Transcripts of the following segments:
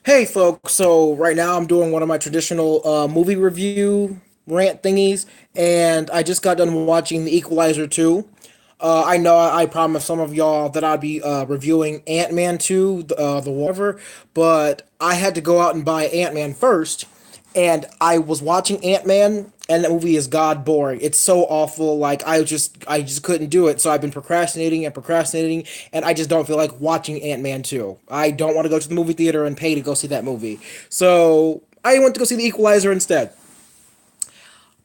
Hey folks, so right now I'm doing one of my traditional movie review rant thingies, and I just got done watching The Equalizer 2. I know I promised some of y'all that I'd be reviewing Ant-Man 2, the whatever, but I had to go out and buy Ant-Man first, and I was watching Ant-Man, and that movie is god boring. It's so awful. Like I just couldn't do it. So I've been procrastinating and procrastinating, and I just don't feel like watching Ant-Man 2. I don't want to go to the movie theater and pay to go see that movie. So I went to go see The Equalizer instead.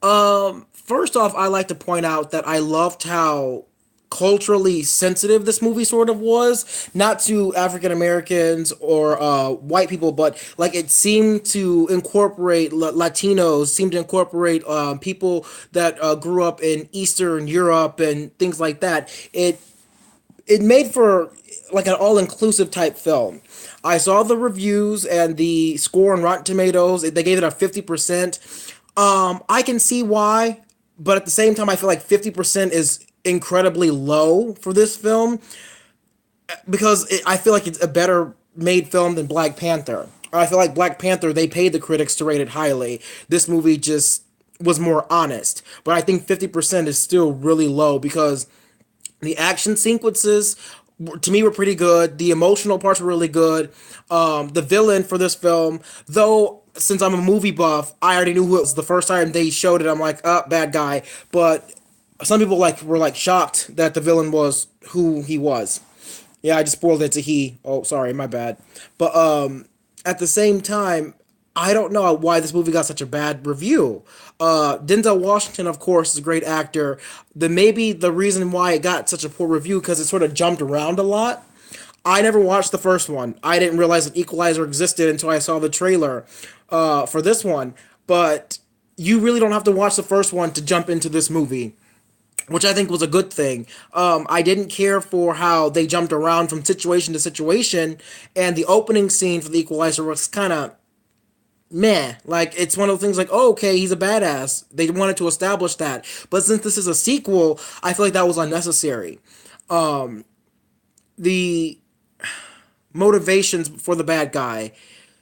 First off, I like to point out that I loved how culturally sensitive this movie sort of was, not to African Americans or white people, but like it seemed to incorporate Latinos, seemed to incorporate people that grew up in Eastern Europe and things like that. It made for like an all-inclusive type film. I saw the reviews and the score on Rotten Tomatoes. They gave it a 50%. I can see why, but at the same time, I feel like 50% is incredibly low for this film because I feel like it's a better made film than Black Panther. I feel like Black Panther, they paid the critics to rate it highly. This movie just was more honest, but I think 50% is still really low because the action sequences to me were pretty good. The emotional parts were really good. The villain for this film, though, since I'm a movie buff, I already knew who it was the first time they showed it. I'm like, bad guy. But some people were like shocked that the villain was who he was. Yeah, I just spoiled it to he. Oh, sorry, my bad. But at the same time, I don't know why this movie got such a bad review. Denzel Washington, of course, is a great actor. Maybe the reason why it got such a poor review because it sort of jumped around a lot. I never watched the first one. I didn't realize that Equalizer existed until I saw the trailer for this one. But you really don't have to watch the first one to jump into this movie, which I think was a good thing. I didn't care for how they jumped around from situation to situation, and the opening scene for the Equalizer was kind of meh. Like it's one of the things like, oh, okay, he's a badass. They wanted to establish that, but since this is a sequel, I feel like that was unnecessary. The motivations for the bad guy,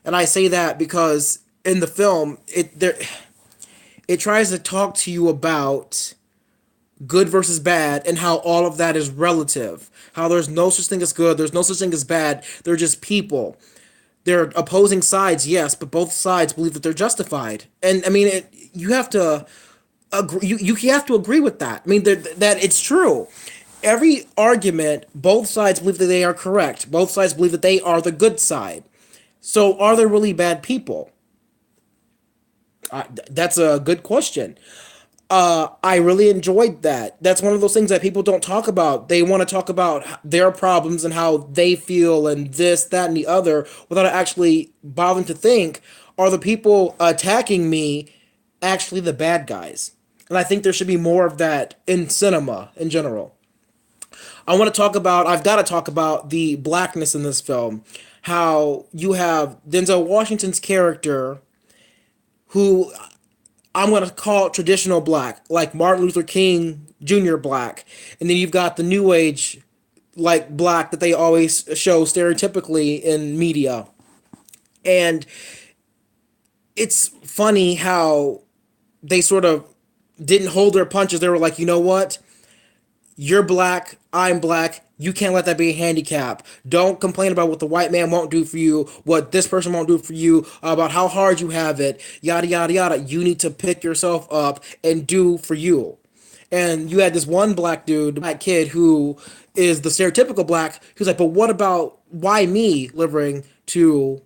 and I say that because in the film, it tries to talk to you about good versus bad and how all of that is relative. How there's no such thing as good, there's no such thing as bad. They're just people. They're opposing sides, yes, but both sides believe that they're justified. And I mean, you have to agree. You have to agree with that. I mean, that it's true. Every argument, both sides believe that they are correct. Both sides believe that they are the good side. So, are there really bad people? That's a good question. I really enjoyed that. That's one of those things that people don't talk about. They want to talk about their problems and how they feel and this, that, and the other without actually bothering to think, are the people attacking me actually the bad guys? And I think there should be more of that in cinema in general. I've got to talk about the blackness in this film. How you have Denzel Washington's character, who I'm gonna call it traditional black, like Martin Luther King Jr. black, and then you've got the new age like black that they always show stereotypically in media, and it's funny how they sort of didn't hold their punches. They were like, you know what? You're black, I'm black. You can't let that be a handicap. Don't complain about what the white man won't do for you, what this person won't do for you, about how hard you have it, yada, yada, yada. You need to pick yourself up and do for you. And you had this one black dude, black kid, who is the stereotypical black, who's like, but what about why me delivering to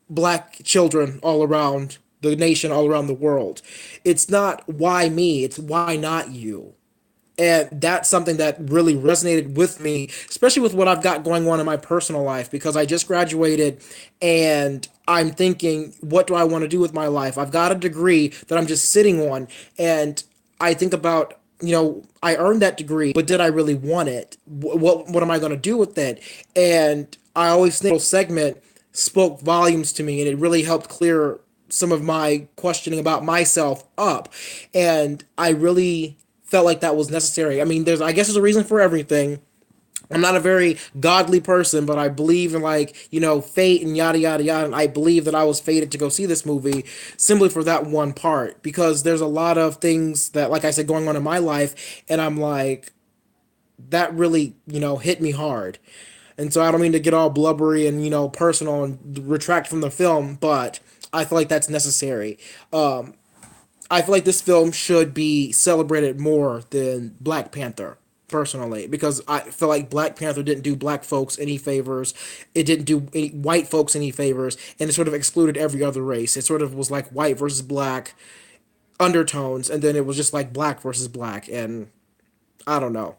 black children all around the nation, all around the world? It's not why me, it's why not you. And that's something that really resonated with me, especially with what I've got going on in my personal life, because I just graduated and I'm thinking, what do I want to do with my life? I've got a degree that I'm just sitting on, and I think about, I earned that degree, but did I really want it? What am I going to do with it? And I always think this segment spoke volumes to me, and it really helped clear some of my questioning about myself up. And I really felt like that was necessary. I mean, I guess there's a reason for everything, I'm not a very godly person, but I believe in, like, fate and yada yada yada. And I believe that I was fated to go see this movie simply for that one part, because there's a lot of things that, like I said, going on in my life, and I'm like, that really, hit me hard. And so I don't mean to get all blubbery and, personal and retract from the film, but I feel like that's necessary. I feel like this film should be celebrated more than Black Panther, personally, because I feel like Black Panther didn't do black folks any favors. It didn't do any white folks any favors, and it sort of excluded every other race. It sort of was like white versus black undertones, and then it was just like black versus black, and I don't know.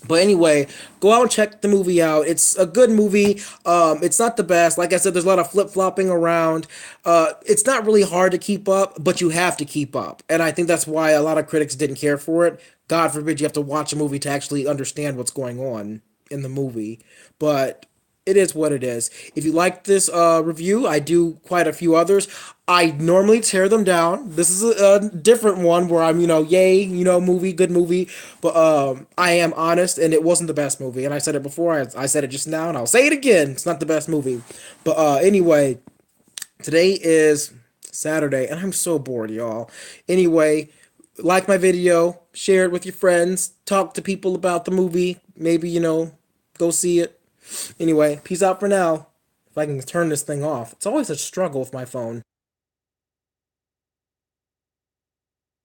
But anyway, go out and check the movie out. It's a good movie. It's not the best. Like I said, there's a lot of flip flopping around. It's not really hard to keep up, but you have to keep up. And I think that's why a lot of critics didn't care for it. God forbid you have to watch a movie to actually understand what's going on in the movie. But it is what it is. If you like this review, I do quite a few others. I normally tear them down. This is a different one where I'm, yay, movie, good movie. But I am honest, and it wasn't the best movie. And I said it before. I said it just now, and I'll say it again. It's not the best movie. But anyway, today is Saturday, and I'm so bored, y'all. Anyway, like my video, share it with your friends, talk to people about the movie. Maybe, go see it. Anyway, peace out for now. If I can turn this thing off. It's always a struggle with my phone.